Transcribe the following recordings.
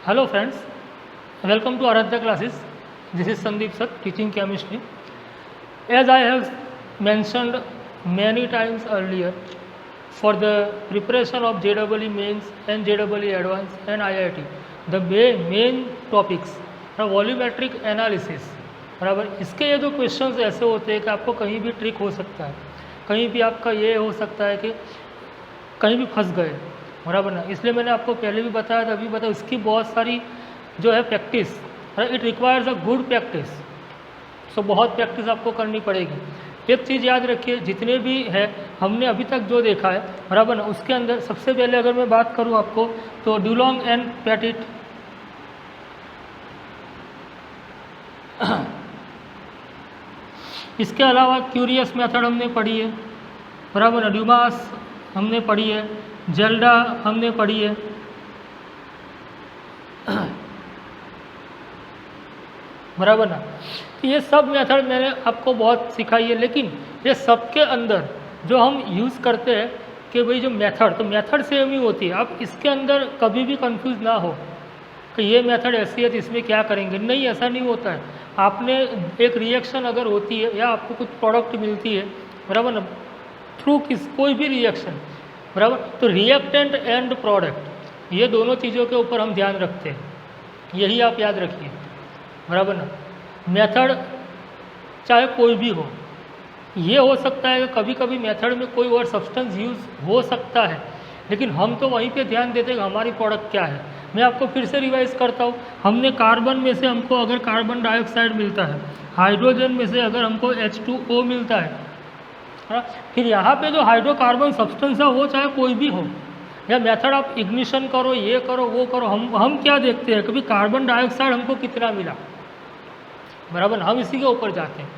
Hello friends, welcome to Aradhya classes. This is Sandeep Sir teaching chemistry. As I have mentioned many times earlier, for the preparation of JEE mains and JEE advanced and IIT, the main topics are volumetric analysis. बराबर, इसके ये जो questions ऐसे होते हैं कि आपको कहीं भी ट्रिक हो सकता है, कहीं भी आपका ये हो सकता है कि कहीं भी फंस गए, बराबर ना। इसलिए मैंने आपको पहले भी बताया था, अभी बताया, इसकी बहुत सारी जो है practice, it requires a good practice. So बहुत प्रैक्टिस आपको करनी पड़ेगी। एक चीज़ याद रखिए, जितने भी है हमने अभी तक जो देखा है, बराबर ना, उसके अंदर सबसे पहले अगर मैं बात करूं आपको तो डुलोंग एंड पेटिट, इसके अलावा क्यूरियस मेथड हमने पढ़ी है, बराबर ना, ड्यूमास हमने पढ़ी है, जेल्डा हमने पढ़ी है, बराबर ना। तो ये सब मेथड मैंने आपको बहुत सिखाई है, लेकिन ये सब के अंदर जो हम यूज़ करते हैं कि भाई जो मेथड, तो मेथड सेम ही होती है। आप इसके अंदर कभी भी कंफ्यूज ना हो कि ये मेथड ऐसी है तो इसमें क्या करेंगे, नहीं, ऐसा नहीं होता है। आपने एक रिएक्शन अगर होती है या आपको कुछ प्रोडक्ट मिलती है, बराबर ना, थ्रू कोई भी रिएक्शन, बराबर, तो रिएक्टेंट एंड प्रोडक्ट, ये दोनों चीज़ों के ऊपर हम ध्यान रखते हैं, यही आप याद रखिए, बराबर ना। मेथड चाहे कोई भी हो, ये हो सकता है कि कभी कभी मेथड में कोई और सब्सटेंस यूज़ हो सकता है, लेकिन हम तो वहीं पे ध्यान देते हैं कि हमारी प्रोडक्ट क्या है। मैं आपको फिर से रिवाइज करता हूँ, हमने कार्बन में से हमको अगर कार्बन डाइऑक्साइड मिलता है, हाइड्रोजन में से अगर हमको H2O मिलता है, फिर यहाँ पे जो हाइड्रोकार्बन सब्सटेंस है वो चाहे कोई भी हो, या मेथड आप इग्निशन करो, ये करो, वो करो, हम क्या देखते हैं, कभी कार्बन डाइऑक्साइड हमको कितना मिला, बराबर, हम इसी के ऊपर जाते हैं,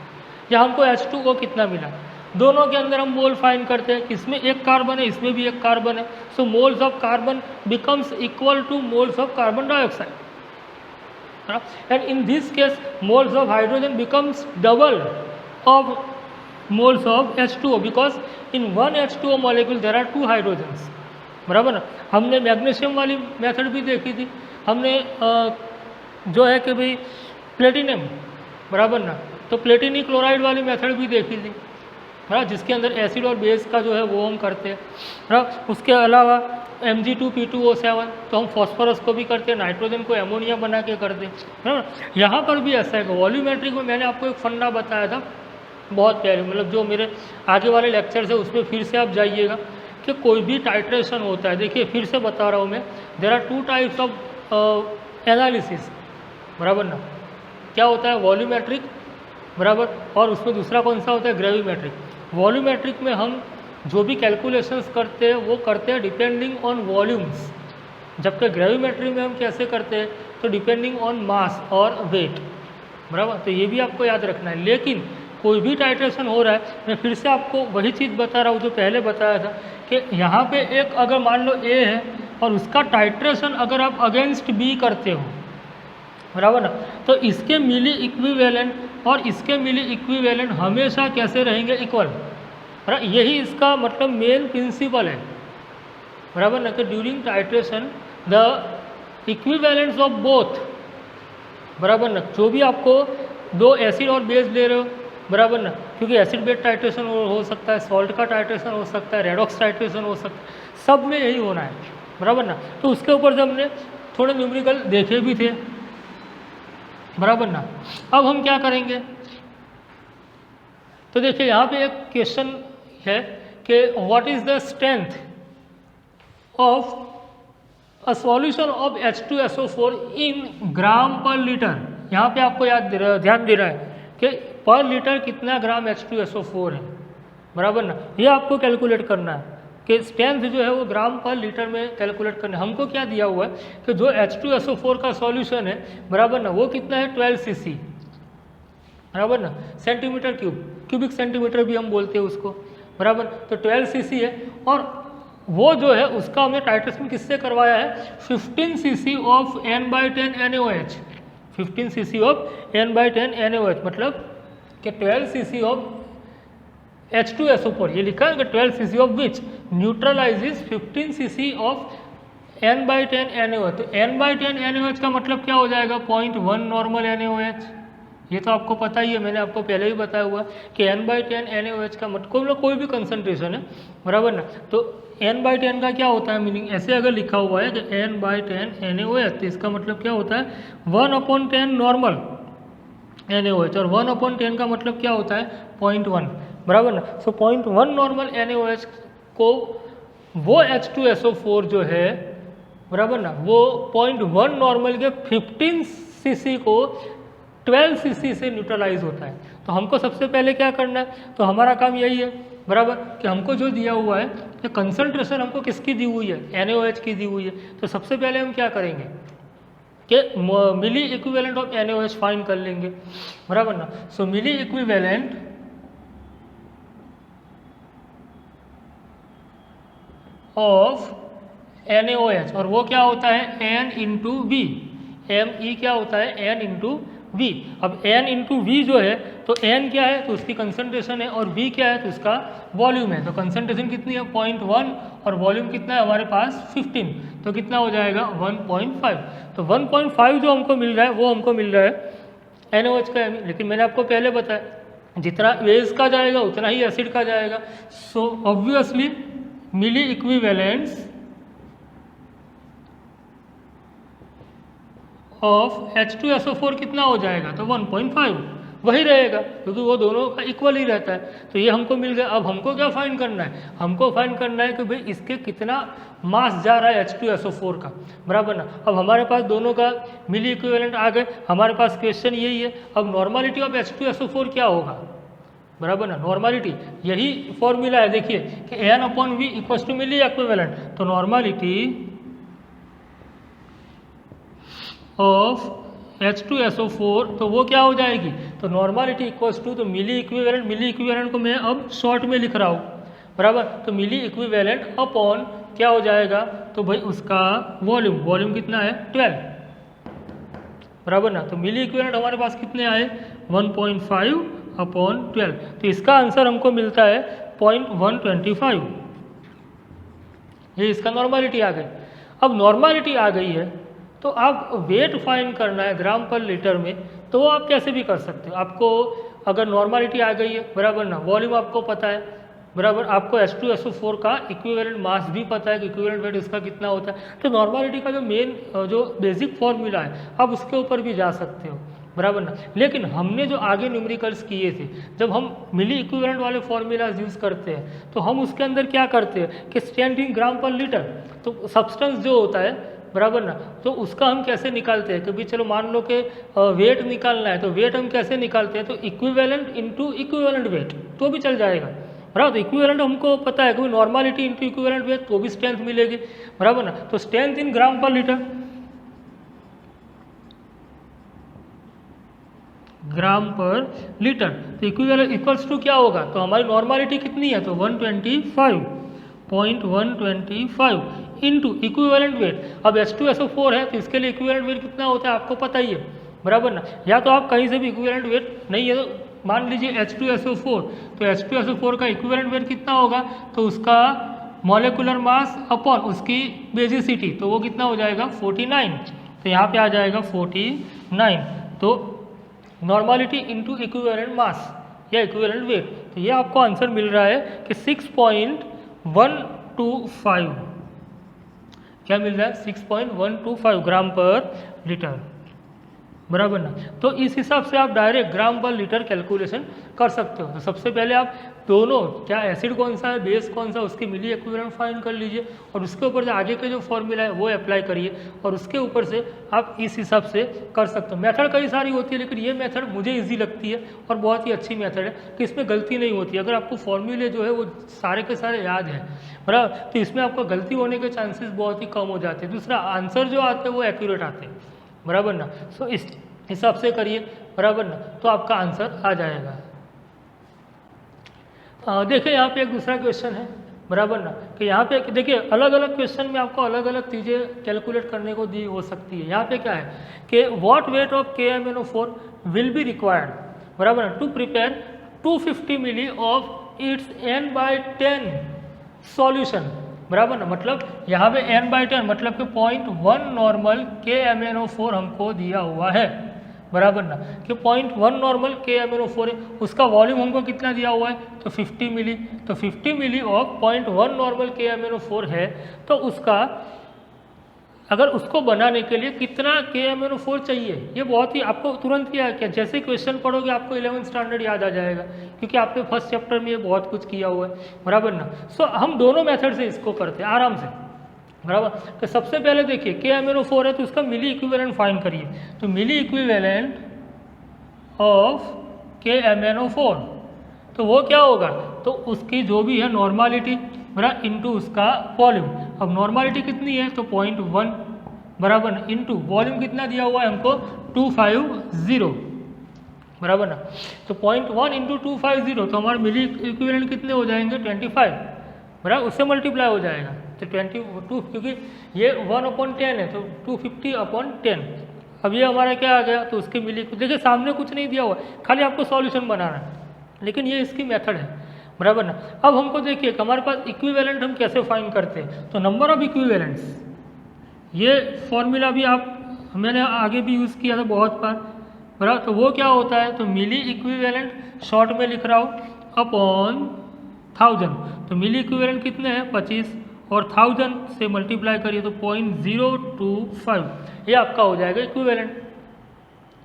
या हमको H2O कितना मिला, दोनों के अंदर हम मोल फाइंड करते हैं, इसमें एक कार्बन है, इसमें भी एक कार्बन है, so moles of carbon becomes equal to moles of carbon dioxide, and in this case moles of hydrogen becomes double of moles of H2O because in one H2O molecule there are two hydrogens, बराबर ना। हमने magnesium वाली method भी देखी थी, हमने जो है कि भाई प्लेटिनियम, बराबर ना, तो प्लेटिनी क्लोराइड वाली मेथड भी देखी थी, है, जिसके अंदर एसिड और बेस का जो है वो हम करते हैं, है। उसके अलावा Mg2P2O7, तो हम फॉस्फोरस को भी करते हैं, नाइट्रोजन को एमोनिया बना के करते हैं, बराबर। यहाँ पर भी ऐसा है कि वॉल्यूमेट्रिक में मैंने आपको एक फंडा बताया था बहुत प्यारी, मतलब जो मेरे आगे वाले लेक्चर है उसमें फिर से आप जाइएगा कि कोई भी टाइट्रेशन होता है, देखिए फिर से बता रहा हूँ मैं, there are two types of analysis, बराबर ना। क्या होता है, वॉल्यूमेट्रिक, बराबर, और उसमें दूसरा कौन सा होता है, ग्रेविमेट्रिक। वॉल्यूमेट्रिक में हम जो भी कैलकुलेशंस करते हैं वो करते हैं डिपेंडिंग ऑन वॉल्यूम्स, जबकि ग्रेविमेट्री में हम कैसे करते हैं, तो डिपेंडिंग ऑन मास और वेट, बराबर। तो ये भी आपको याद रखना है। लेकिन कोई भी टाइट्रेशन हो रहा है, मैं फिर से आपको वही चीज़ बता रहा हूँ जो पहले बताया था कि यहाँ पे एक अगर मान लो A है और उसका टाइट्रेशन अगर आप अगेंस्ट B करते हो, बराबर ना, तो इसके मिली इक्विवेलेंट और इसके मिली इक्विवेलेंट हमेशा कैसे रहेंगे, इक्वल, यही इसका मतलब मेन प्रिंसिपल है, बराबर ना, कि during titration the equivalents of both, बराबर ना, जो भी आपको दो एसिड और बेस ले रहे हो, बराबर ना, क्योंकि एसिड बेस टाइट्रेशन हो सकता है, सॉल्ट का टाइट्रेशन हो सकता है, रेडॉक्स टाइट्रेशन हो सकता है, सब में यही होना है, बराबर ना। तो उसके ऊपर जब हमने थोड़े न्यूमेरिकल देखे भी थे, बराबर ना। अब हम क्या करेंगे, तो देखिए यहाँ पे एक क्वेश्चन है कि what is the strength of a solution of H2SO4 इन ग्राम पर लीटर। यहाँ पे आपको ध्यान देना है कि पर लीटर कितना ग्राम H2SO4 है, बराबर ना, ये आपको कैलकुलेट करना है कि स्ट्रेंथ जो है वो ग्राम पर लीटर में कैलकुलेट करना है। हमको क्या दिया हुआ है कि जो H2SO4 का सॉल्यूशन है, बराबर ना, वो कितना है, 12 cc, बराबर ना, सेंटीमीटर क्यूबिक सेंटीमीटर भी हम बोलते हैं उसको, बराबर। तो 12 cc है, और वो जो है उसका हमने टाइट्रेशन किससे करवाया है, 15 cc of N/10 NaOH, 15 cc of N/10 NaOH, मतलब कि 12 cc ऑफ H2SO4, ये लिखा है कि 12 cc of which न्यूट्रलाइजेज 15 cc of n/10 NaOH, तो n/10 NaOH का मतलब क्या हो जाएगा 0.1 नॉर्मल NaOH। ये तो आपको पता ही है, मैंने आपको पहले ही बताया हुआ कि n/10 NaOH का मतलब कोई भी कंसंट्रेशन है, बराबर ना। तो n/10 का क्या होता है मीनिंग, ऐसे अगर लिखा हुआ है कि n/10 NaOH, तो इसका मतलब क्या होता है 1/10 नॉर्मल NaOH, और 1/10 का मतलब क्या होता है 0.1, बराबर ना। सो 0.1 नॉर्मल NaOH को वो H2SO4 जो है, बराबर ना, वो 0.1 नॉर्मल के 15 cc को 12 cc से न्यूट्रलाइज होता है। तो हमको सबसे पहले क्या करना है, तो हमारा काम यही है, बराबर, कि हमको जो दिया हुआ है कि कंसंट्रेशन हमको किसकी दी हुई है, NaOH की दी हुई है। तो सबसे पहले हम क्या करेंगे कि मिली इक्विवेलेंट ऑफ NaOH फाइंड कर लेंगे, बराबर ना। सो मिली इक्विवेलेंट ऑफ NaOH, और वो क्या होता है N/V, Me क्या होता है N/V। अब N/V जो है, तो N क्या है तो उसकी कंसंट्रेशन है, और V क्या है तो उसका वॉल्यूम है। तो कंसंट्रेशन कितनी है 0.1, और वॉल्यूम कितना है हमारे पास 15, तो कितना हो जाएगा 1.5। तो 1.5 जो हमको मिल रहा है वो हमको मिल रहा है NaOH का Me। लेकिन मैंने आपको पहले बताया जितना बेस का जाएगा उतना ही एसिड का जाएगा। So obviously milli equivalents of H2SO4 कितना हो जाएगा, तो 1.5 वही रहेगा, क्योंकि वो दोनों का इक्वल ही रहता है। तो ये हमको मिल गया। अब हमको क्या फाइंड करना है, हमको फाइंड करना है कि भाई इसके कितना मास जा रहा है H2SO4 का, बराबर ना। अब हमारे पास दोनों का मिली इक्विवेलेंट आ गए, हमारे पास क्वेश्चन यही है, अब नॉर्मलिटी ऑफ H2SO4 क्या होगा, बराबर ना। नॉर्मलिटी यही फॉर्मूला है, देखिए कि N/V equals to milli equivalent. तो नॉर्मलिटी ऑफ H2SO4, तो वो क्या हो जाएगी, तो नॉर्मलिटी इक्वल्स टू, तो मिली इक्विवेलेंट को मैं अब शॉर्ट में लिख रहा हूँ, बराबर। तो मिली इक्विवेलेंट अपॉन क्या हो जाएगा, तो भाई उसका वॉल्यूम कितना है 12, बराबर ना। तो मिली इक्विवेलेंट हमारे पास कितने आए 1.5/12, तो इसका आंसर हमको मिलता है 0.125। ये इसका नॉर्मलिटी आ गई। अब नॉर्मलिटी आ गई है तो आप वेट फाइंड करना है ग्राम पर लीटर में, तो वो आप कैसे भी कर सकते हो। आपको अगर नॉर्मलिटी आ गई है, बराबर ना, वॉल्यूम आपको पता है, बराबर, आपको H2SO4 का इक्विवेलेंट मास भी पता है कि इक्विवेलेंट वेट इसका कितना होता है। तो नॉर्मलिटी का जो मेन जो बेसिक फॉर्मूला है आप उसके ऊपर भी जा सकते हो, बराबर ना। लेकिन हमने जो आगे न्यूमेरिकल्स किए थे, जब हम मिली इक्विवेलेंट वाले फॉर्मूलाज यूज़ करते हैं तो हम उसके अंदर क्या करते हैं कि स्ट्रेंथ इन ग्राम पर लीटर, तो सब्सटेंस जो होता है, बराबर ना, तो उसका हम कैसे निकालते हैं। कभी चलो मान लो कि वेट निकालना है, तो वेट हम कैसे निकालते हैं, तो इक्विवेलेंट इनटू इक्विवेलेंट वेट तो भी चल जाएगा, बराबर। तो इक्विवेलेंट हमको पता है कि नॉर्मलिटी इनटू इक्विवेलेंट वेट तो भी स्ट्रेंथ मिलेगी, बराबर ना। तो स्ट्रेंथ इन ग्राम पर लीटर, ग्राम पर लीटर, तो इक्विवेलेंट इक्वल्स टू क्या होगा, तो हमारी नॉर्मलिटी कितनी है, तो 125.125 इनटू इक्विवेलेंट वेट। अब H2SO4 है तो इसके लिए इक्विवेलेंट वेट कितना होता है आपको पता ही है, बराबर ना। या तो आप कहीं से भी इक्विवेलेंट वेट नहीं है तो मान लीजिए H2SO4, तो H2SO4 का इक्विवेलेंट वेट कितना होगा, तो उसका मॉलिक्यूलर मास अपॉन उसकी बेसिसिटी, तो वो कितना हो जाएगा 49, तो यहाँ पे आ जाएगा 49। तो नॉर्मलिटी इनटू इक्विवेलेंट मास या इक्विवेलेंट वेट, तो ये आपको आंसर मिल रहा है कि 6.125, क्या मिल रहा है 6.125 ग्राम पर लीटर, बराबर ना। तो इस हिसाब से आप डायरेक्ट ग्राम पर लीटर कैलकुलेशन कर सकते हो। तो सबसे पहले आप दोनों, क्या एसिड कौन सा है बेस कौन सा, उसकी मिली इक्विवेलेंट फाइंड कर लीजिए, और उसके ऊपर जो आगे के जो फॉर्मूला है वो अप्लाई करिए, और उसके ऊपर से आप इस हिसाब से कर सकते हो। मेथड कई सारी होती है, लेकिन ये मेथड मुझे ईजी लगती है और बहुत ही अच्छी मेथड है कि इसमें गलती नहीं होती। अगर आपको फॉर्मूले जो है वो सारे के सारे याद हैं, बराबर, तो इसमें आपको गलती होने के चांसेस बहुत ही कम हो जाते हैं। दूसरा, आंसर जो आते हैं वो एक्यूरेट आते हैं, बराबर ना। सो इस हिसाब से करिए, बराबर ना, तो आपका आंसर आ जाएगा। देखिए यहाँ पे एक दूसरा क्वेश्चन है, बराबर ना, कि यहाँ पे देखिए अलग अलग क्वेश्चन में आपको अलग अलग चीज़ें कैलकुलेट करने को दी हो सकती है। यहाँ पे क्या है कि what weight of KMnO4 will be required, बराबर ना, to prepare 250 milli of its N/10 solution, बराबर ना, मतलब यहाँ पे n/10 मतलब कि 0.1 नॉर्मल KMnO4 हमको दिया हुआ है, बराबर ना, कि 0.1 नॉर्मल KMnO4 है, उसका वॉल्यूम हमको कितना दिया हुआ है तो 50 मिली, तो 50 मिली ऑफ 0.1 नॉर्मल KMnO4 है, तो उसका अगर उसको बनाने के लिए कितना KMnO4 चाहिए, ये बहुत ही आपको तुरंत क्या क्या जैसे क्वेश्चन पढ़ोगे आपको 11th स्टैंडर्ड याद आ जाएगा, क्योंकि आपने फर्स्ट चैप्टर में ये बहुत कुछ किया हुआ है, बराबर ना। सो हम दोनों मेथड से इसको करते हैं आराम से, बराबर। तो सबसे पहले देखिए KMnO4 है तो उसका मिली इक्विवेलेंट फाइंड करिए, तो मिली इक्विवेलेंट ऑफ KMnO4 तो वो क्या होगा, तो उसकी जो भी है नॉर्मालिटी बराबर इंटू उसका वॉल्यूम। अब नॉर्मालिटी कितनी है तो 0.1 बराबर ना, इंटू वॉल्यूम कितना दिया हुआ है हमको 250 बराबर ना, तो 0.1 इंटू 250 तो हमारे मिली इक्विवेलेंट कितने हो जाएंगे 25 बराबर, उससे मल्टीप्लाई हो जाएगा तो 22, क्योंकि ये 1/10 है तो 250/10। अब ये हमारा क्या आ गया, तो उसके मिली, देखिए सामने कुछ नहीं दिया हुआ, खाली आपको सॉल्यूशन बनाना है, लेकिन ये इसकी मेथड है, बराबर ना। अब हमको देखिए हमारे पास इक्विवेलेंट हम कैसे फाइंड करते हैं, तो नंबर ऑफ इक्विवेलेंट्स, ये फॉर्मूला भी आप मैंने आगे भी यूज़ किया था बहुत बार, बराबर। तो वो क्या होता है, तो मिली इक्विवेलेंट शॉर्ट में लिख रहा हूँ अपॉन 1000, तो मिली इक्विवेलेंट कितने हैं 25 और 1000 से मल्टीप्लाई करिए तो 0.025, ये आपका हो जाएगा इक्विवेलेंट,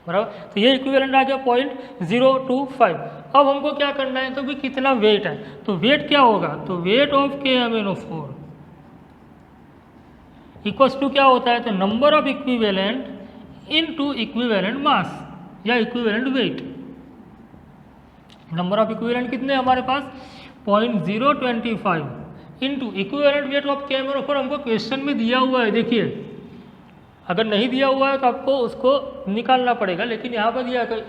बराबर। तो ये इक्विवेलेंट आ गया 0.025। अब हमको क्या करना है, तो भाई कितना वेट है, तो वेट क्या होगा, तो weight of KMnO4 equals to क्या होता है, तो number of equivalent into equivalent mass या equivalent weight. Number of equivalent कितने हमारे पास 0.025 into equivalent weight of KMnO4 हमको क्वेश्चन में दिया हुआ है, देखिए अगर नहीं दिया हुआ है तो आपको उसको निकालना पड़ेगा, लेकिन यहाँ पर दिया है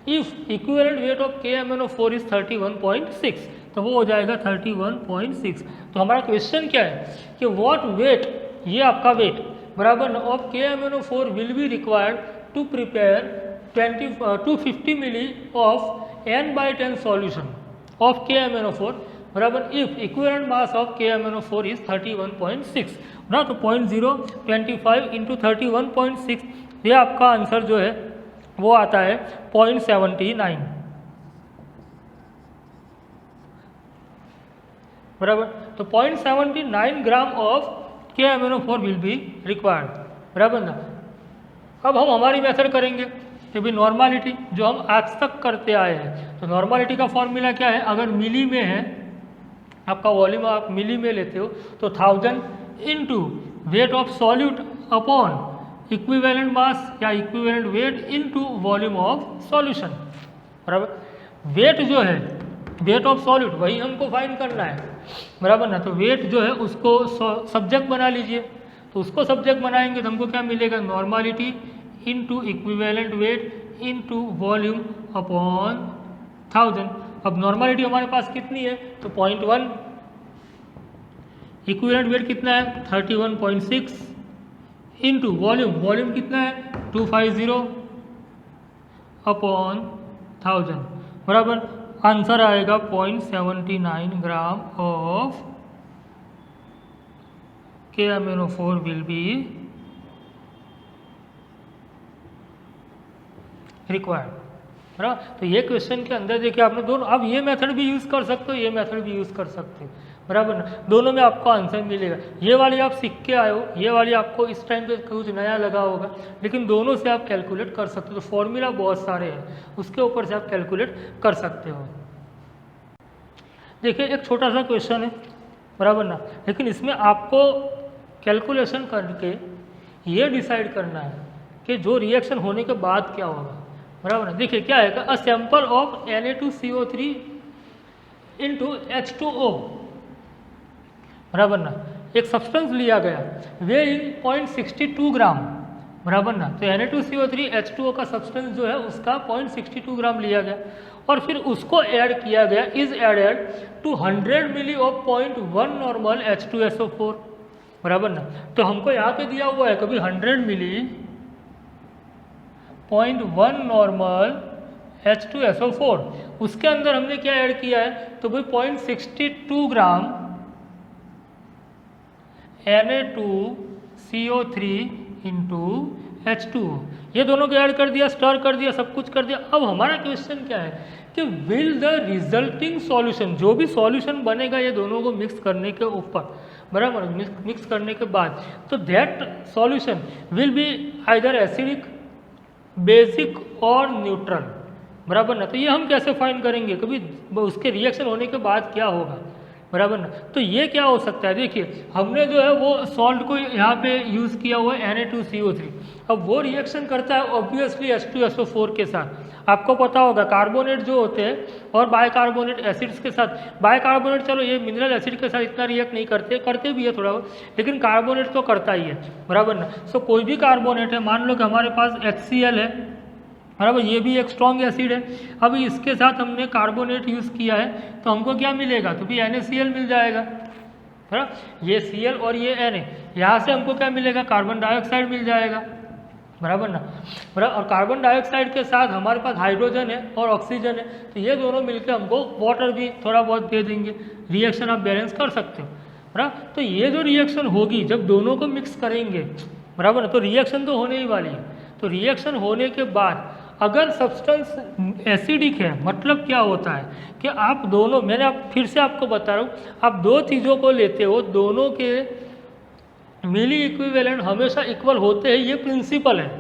if equivalent weight of KMnO4 is 31.6 तो वो हो जाएगा 31.6। तो हमारा क्वेश्चन क्या है कि व्हाट वेट, ये आपका वेट बराबर of KMnO4 will be required to prepare 250 milli of n/10 solution of KMnO4 बराबर if equivalent mass of KMnO4 is 31.6 ना, तो 0.025 इंटू 31.6 ये आपका आंसर जो है वो आता है 0.79 बराबर। तो 0.79 gram of KMnO4 will be required, बराबर ना। अब हम हमारी मेथड करेंगे कि भाई नॉर्मालिटी जो हम आज तक करते आए हैं, तो नॉर्मालिटी का फॉर्मूला क्या है, अगर मिली में है आपका वॉल्यूम, आप मिली में लेते हो तो 1000 into weight of solute upon equivalent mass या equivalent weight into volume of solution, बराबर। वेट जो है वेट ऑफ सॉल्यूट वही हमको फाइंड करना है, बराबर ना। तो वेट जो है उसको सब्जेक्ट बना लीजिए, तो उसको सब्जेक्ट बनाएंगे तो हमको क्या मिलेगा, normality into equivalent weight into volume upon 1000। अब नॉर्मालिटी हमारे पास कितनी है, तो 0.1, इक्विवेलेंट वेट कितना है 31.6 इंटू वॉल्यूम कितना है 250 अपॉन 1000, बराबर। आंसर आएगा 0.79 gram of KMnO4 will be required, बराबर। तो ये क्वेश्चन के अंदर देखिए आपने दोनों, अब ये मेथड भी यूज़ कर सकते हो, ये मेथड भी यूज़ कर सकते हो, बराबर ना। दोनों में आपको आंसर मिलेगा। ये वाली आप सीख के आए हो, ये वाली आपको इस टाइम पे कुछ नया लगा होगा, लेकिन दोनों से आप कैलकुलेट कर सकते हो। तो फॉर्मूला बहुत सारे हैं, उसके ऊपर से आप कैलकुलेट कर सकते हो। देखिए एक छोटा सा क्वेश्चन है, बराबर ना, लेकिन इसमें आपको कैलकुलेशन करके ये डिसाइड करना है कि जो रिएक्शन होने के बाद क्या होगा, बराबर ना। देखिए क्या है, a sample of Na2CO3 into H2O, बराबर ना, एक सब्सटेंस लिया गया वे इन 0.62 ग्राम, बराबर ना। तो Na2CO3 H2O का सब्सटेंस जो है उसका 0.62 ग्राम लिया गया और फिर उसको ऐड किया गया, is added to 100 milli of 0.1 normal H2SO4, बराबर ना। तो हमको यहाँ पे दिया हुआ है कभी 100 मिली 0.1 नॉर्मल H2SO4, उसके अंदर हमने क्या ऐड किया है, तो भाई 0.62 ग्राम Na2CO3 इंटू H2O, ये दोनों को ऐड कर दिया, स्टर कर दिया, सब कुछ कर दिया। अब हमारा क्वेश्चन क्या है कि विल द रिजल्टिंग सॉल्यूशन, जो भी सॉल्यूशन बनेगा ये दोनों को मिक्स करने के ऊपर, बराबर, मिक्स करने के बाद, तो that solution will be either acidic, basic और न्यूट्रल, बराबर ना। तो ये हम कैसे फाइंड करेंगे, कभी उसके रिएक्शन होने के बाद क्या होगा, बराबर ना। तो ये क्या हो सकता है, देखिए हमने जो है वो सॉल्ट को यहाँ पे यूज़ किया हुआ है Na2CO3, अब वो रिएक्शन करता है ऑब्वियसली H2SO4 के साथ। आपको पता होगा कार्बोनेट जो होते हैं और बाइकार्बोनेट एसिड्स के साथ, बाइकार्बोनेट चलो ये मिनरल एसिड के साथ इतना रिएक्ट नहीं करते भी है थोड़ा बहुत, लेकिन कार्बोनेट तो करता ही है, बराबर ना। सो कोई भी कार्बोनेट है, मान लो कि हमारे पास HCl है, बराबर, ये भी एक स्ट्रॉन्ग एसिड है। अब इसके साथ हमने कार्बोनेट यूज़ किया है तो हमको क्या मिलेगा, तो भी NaCl मिल जाएगा, है ना। ये Cl और ये Na, यहाँ से हमको क्या मिलेगा, कार्बन डाइऑक्साइड मिल जाएगा, बराबर ना। बराबर, और कार्बन डाइऑक्साइड के साथ हमारे पास हाइड्रोजन है और ऑक्सीजन है, तो ये दोनों मिलकर हमको वाटर भी थोड़ा बहुत दे देंगे, रिएक्शन आप बैलेंस कर सकते हो, बराबर। तो ये जो रिएक्शन होगी जब दोनों को मिक्स करेंगे, बराबर ना, तो रिएक्शन तो होने ही वाली है। तो रिएक्शन होने के बाद अगर सब्सटेंस एसिडिक है, मतलब क्या होता है कि आप दोनों, मैंने आप फिर से आपको बता रहा हूँ, आप दो चीज़ों को लेते हो, दोनों के मिली इक्विवेलेंट हमेशा इक्वल होते हैं, ये प्रिंसिपल है।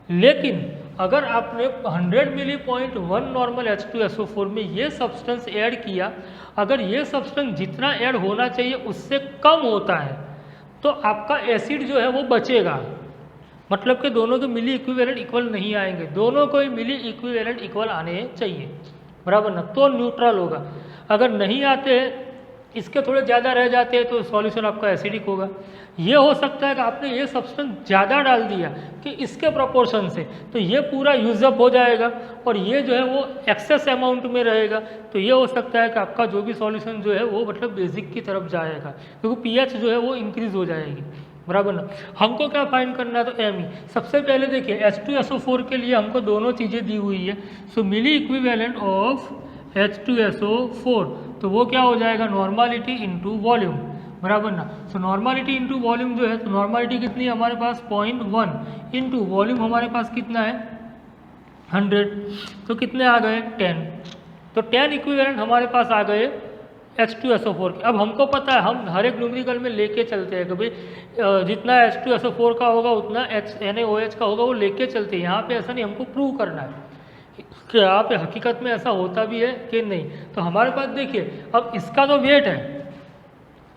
लेकिन अगर आपने 100 मिली .1 नॉर्मल H2SO4 में ये सब्सटेंस ऐड किया, अगर ये सब्सटेंस जितना ऐड होना चाहिए उससे कम होता है तो आपका एसिड जो है वो बचेगा, मतलब कि दोनों के मिली इक्विवेलेंट इक्वल नहीं आएंगे, दोनों को ही मिली इक्विवेलेंट इक्वल आने चाहिए, बराबर ना, तो न्यूट्रल होगा। अगर नहीं आते हैं, इसके थोड़े ज़्यादा रह जाते हैं तो सॉल्यूशन आपका एसिडिक होगा। ये हो सकता है कि आपने ये सब्सटेंस ज़्यादा डाल दिया कि इसके प्रोपोर्शन से, तो ये पूरा यूजअप हो जाएगा और ये जो है वो एक्सेस अमाउंट में रहेगा, तो ये हो सकता है कि आपका जो भी सॉल्यूशन जो है वो मतलब बेसिक की तरफ जाएगा, क्योंकि पीएच जो है वो इंक्रीज हो जाएगी, बराबर ना। हमको क्या फाइंड करना है, तो एम ई। सबसे पहले देखिए H2SO4 के लिए हमको दोनों चीज़ें दी हुई है, सो मिली इक्विवेलेंट ऑफ H2SO4, तो वो क्या हो जाएगा, नॉर्मालिटी इंटू वॉल्यूम, बराबर ना। सो नॉर्मालिटी इंटू वॉल्यूम जो है, तो नॉर्मालिटी कितनी है हमारे पास 0.1 इंटू वॉल्यूम हमारे पास कितना है 100, तो कितने आ गए 10, तो 10 इक्विवेलेंट हमारे पास आ गए H2SO4 के। अब हमको पता है, हम हर एक न्यूमेरिकल में लेके चलते हैं कि भाई जितना H2SO4 का होगा उतना NaOH का होगा, वो लेके चलते हैं। यहाँ पे ऐसा नहीं, हमको प्रूव करना है कि यहाँ पे हकीकत में ऐसा होता भी है कि नहीं। तो हमारे पास देखिए, अब इसका जो वेट है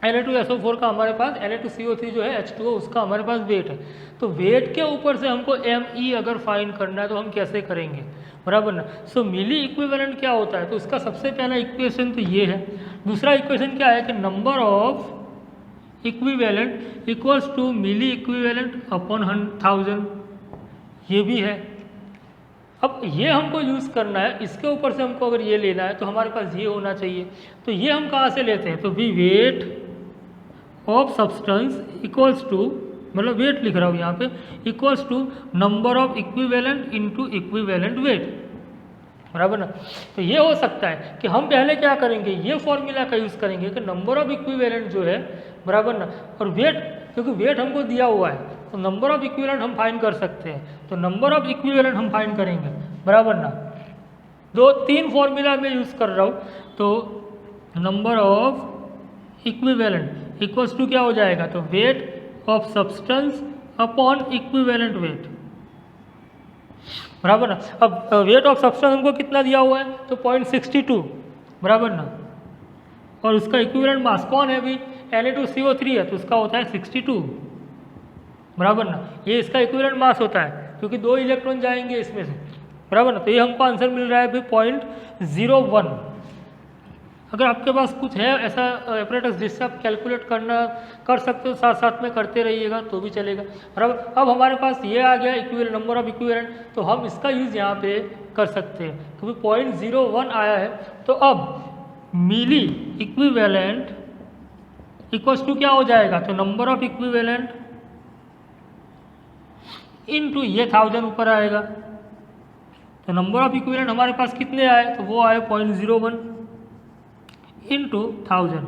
Na2SO4 का, हमारे पास Na2CO3 जो है H2O, उसका हमारे पास वेट है, तो वेट के ऊपर से हमको Me अगर फाइंड करना है तो हम कैसे करेंगे, बराबर ना। सो मिली इक्विवेलेंट क्या होता है, तो उसका सबसे पहला इक्वेशन तो ये है। दूसरा इक्वेशन क्या है कि number of equivalent equals to milli equivalent upon 1000, ये भी है। अब ये हमको यूज़ करना है, इसके ऊपर से हमको अगर ये लेना है तो हमारे पास ये होना चाहिए। तो ये हम कहाँ से लेते हैं, तो भी weight of substance equals to, मतलब वेट लिख रहा हूँ यहाँ पे, equals to number of equivalent into equivalent weight, बराबर ना। तो ये हो सकता है कि हम पहले क्या करेंगे, ये फॉर्मूला का यूज़ करेंगे कि नंबर ऑफ इक्विवेलेंट जो है, बराबर ना, और वेट, क्योंकि वेट हमको दिया हुआ है तो नंबर ऑफ इक्विवेलेंट हम फाइंड कर सकते हैं, तो नंबर ऑफ इक्विवेलेंट हम फाइंड करेंगे, बराबर ना। 2-3 फॉर्मूला में यूज़ कर रहा हूँ, तो number of equivalent equals to क्या हो जाएगा, तो weight of substance upon equivalent weight, बराबर ना। अब वेट ऑफ सब्सटेंस हमको कितना दिया हुआ है, तो 0.62, बराबर ना, और उसका इक्विवेलेंट मास कौन है अभी, Na2CO3 है, तो उसका होता है 62, बराबर ना। ये इसका इक्विवेलेंट मास होता है क्योंकि 2 इलेक्ट्रॉन जाएंगे इसमें से, बराबर ना। तो ये हमको आंसर मिल रहा है अभी 0.01। अगर आपके पास कुछ है ऐसा एपरेटस जिससे आप कैलकुलेट कर सकते हो, साथ साथ में करते रहिएगा तो भी चलेगा, बराबर। अब हमारे पास ये आ गया इक्विवेलेंट, नंबर ऑफ इक्विवेलेंट, तो हम इसका यूज़ यहाँ पे कर सकते हैं क्योंकि 0.01 आया है। तो अब मिली इक्विवेलेंट इक्वल्स टू क्या हो जाएगा, तो नंबर ऑफ इक्विवेलेंट इनटू ये 1000 ऊपर आएगा, तो नंबर ऑफ इक्विवेलेंट हमारे पास कितने आए, तो वो आए 0.01 इंटू 1000,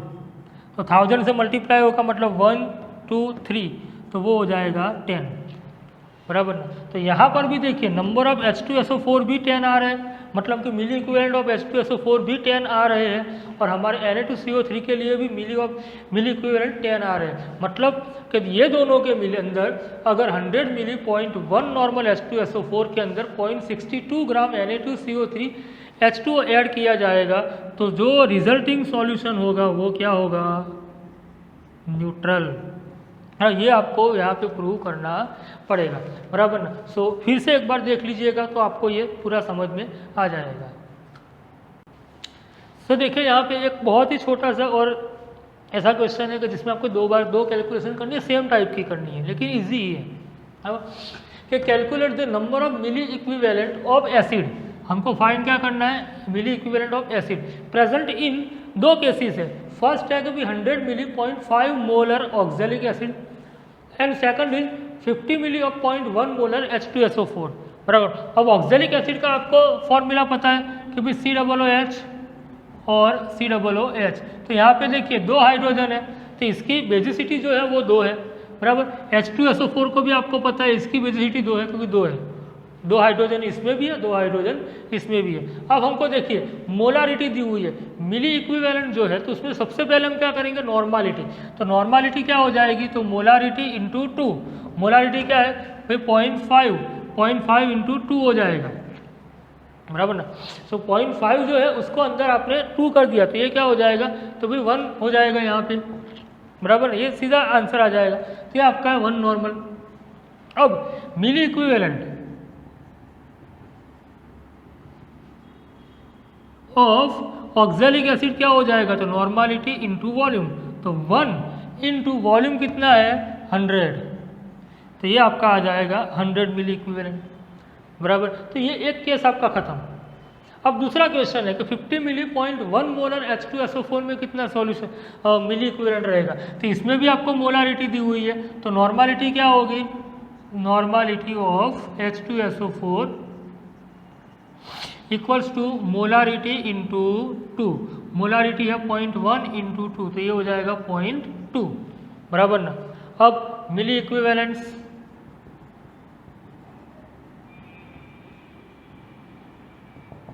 तो 1000 से मल्टीप्लाई होगा मतलब 1 2 3, तो वो हो जाएगा 10, बराबर ना। तो यहाँ पर भी देखिए नंबर ऑफ H2SO4 भी 10 आ रहे हैं, मतलब कि मिली इक्विवेलेंट ऑफ H2SO4 भी 10 आ रहे हैं, और हमारे Na2CO3 के लिए भी मिली इक्विवेलेंट 10 आ रहे हैं। मतलब कि ये दोनों के मिले अंदर अगर 100 मिली 0.1 नॉर्मल H2SO4 के अंदर 0.62 ग्राम Na2CO3 H2O ऐड किया जाएगा, तो जो रिजल्टिंग सॉल्यूशन होगा वो क्या होगा, न्यूट्रल। हाँ, ये आपको यहाँ पे प्रूव करना पड़ेगा, बराबर ना। सो फिर से एक बार देख लीजिएगा तो आपको ये पूरा समझ में आ जाएगा। तो देखिए यहाँ पे एक बहुत ही छोटा सा और ऐसा क्वेश्चन है कि जिसमें आपको दो कैलकुलेशन करनी है, सेम टाइप की करनी है लेकिन इजी ही है। अब कि calculate the number of milli equivalent of acid, हमको फाइंड क्या करना है, milli equivalent of acid present in दो केसेस है। फर्स्ट है कि भी 100 milli 0.5 molar oxalic acid and second is 50 milli of 0.1 molar H2SO4, बराबर। अब ऑक्जेलिक एसिड का आपको फॉर्मूला पता है कि भी COOH और COOH। तो यहाँ पे देखिए 2 हाइड्रोजन है तो इसकी बेसिसिटी जो है वो 2 है, बराबर। H2SO4 को भी आपको पता है इसकी बेसिसिटी 2 है, क्योंकि 2 है, 2 हाइड्रोजन इसमें भी है, 2 हाइड्रोजन इसमें भी है। अब हमको देखिए मोलारिटी दी हुई है, मिली इक्विवेलेंट जो है तो उसमें सबसे पहले हम क्या करेंगे, नॉर्मालिटी। तो नॉर्मालिटी क्या हो जाएगी, तो मोलारिटी इंटू 2, मोलारिटी क्या है भाई 0.5 इंटू 2 हो जाएगा, बराबर ना। सो 0.5 जो है उसको अंदर आपने 2 कर दिया तो ये क्या हो जाएगा, तो भाई 1 हो जाएगा यहाँ पे, बराबर। ये सीधा आंसर आ जाएगा, तो ये आपका है 1 नॉर्मल। अब मिली इक्विवेलेंट ऑफ ऑक्जेलिक एसिड क्या हो जाएगा, तो नॉर्मालिटी इंटू वॉल्यूम, तो 1 इंटू वॉल्यूम कितना है 100, तो ये आपका आ जाएगा 100 मिली इक्विवेलेंट, बराबर। तो ये एक केस आपका खत्म। अब दूसरा क्वेश्चन है कि 50 मिली 0.1 मोलर H2SO4 में कितना सॉल्यूशन मिली इक्विवेलेंट रहेगा, तो इसमें भी आपको मोलारिटी दी हुई है, तो नॉर्मालिटी क्या होगी, normality of H2SO4 equals to molarity into 2, molarity है 0.1 इंटू 2, तो ये हो जाएगा 0.2, बराबर ना। अब मिली इक्विवेलेंट्स,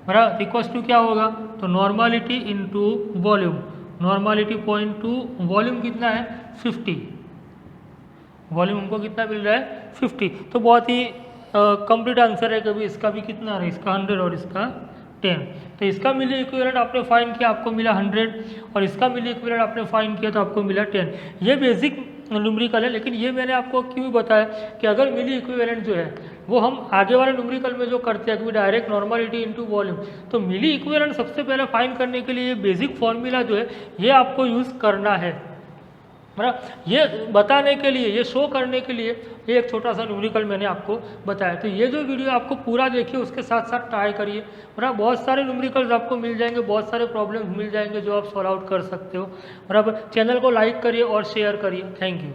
बराबर, इक्वल्स टू क्या होगा, तो normality into volume, normality 0.2, volume कितना है 50, वॉल्यूम हमको कितना मिल रहा है 50। तो बहुत ही कंप्लीट आंसर है, कभी इसका भी कितना है, इसका 100 और इसका 10। तो इसका मिली इक्विवेलेंट आपने फाइंड किया, आपको मिला 100, और इसका मिली इक्विवेलेंट आपने फाइंड किया तो आपको मिला 10। ये बेसिक न्यूमेरिकल है, लेकिन ये मैंने आपको क्यों बताया कि अगर मिली इक्विवेलेंट जो है वो हम आगे वाले न्यूमेरिकल में जो करते हैं कि डायरेक्ट नॉर्मालिटी इनटू वॉल्यूम, तो मिली इक्विवेलेंट सबसे पहले फाइंड करने के लिए ये बेसिक फॉर्मूला जो है ये आपको यूज़ करना है, बराबर। ये बताने के लिए, ये शो करने के लिए ये एक छोटा सा न्यूमेरिकल मैंने आपको बताया। तो ये जो वीडियो आपको पूरा देखिए, उसके साथ साथ ट्राई करिए, बराबर। बहुत सारे न्यूमेरिकल्स आपको मिल जाएंगे, बहुत सारे प्रॉब्लम्स मिल जाएंगे जो आप सॉल्व आउट कर सकते हो, बराबर। चैनल को लाइक करिए और शेयर करिए। Thank you.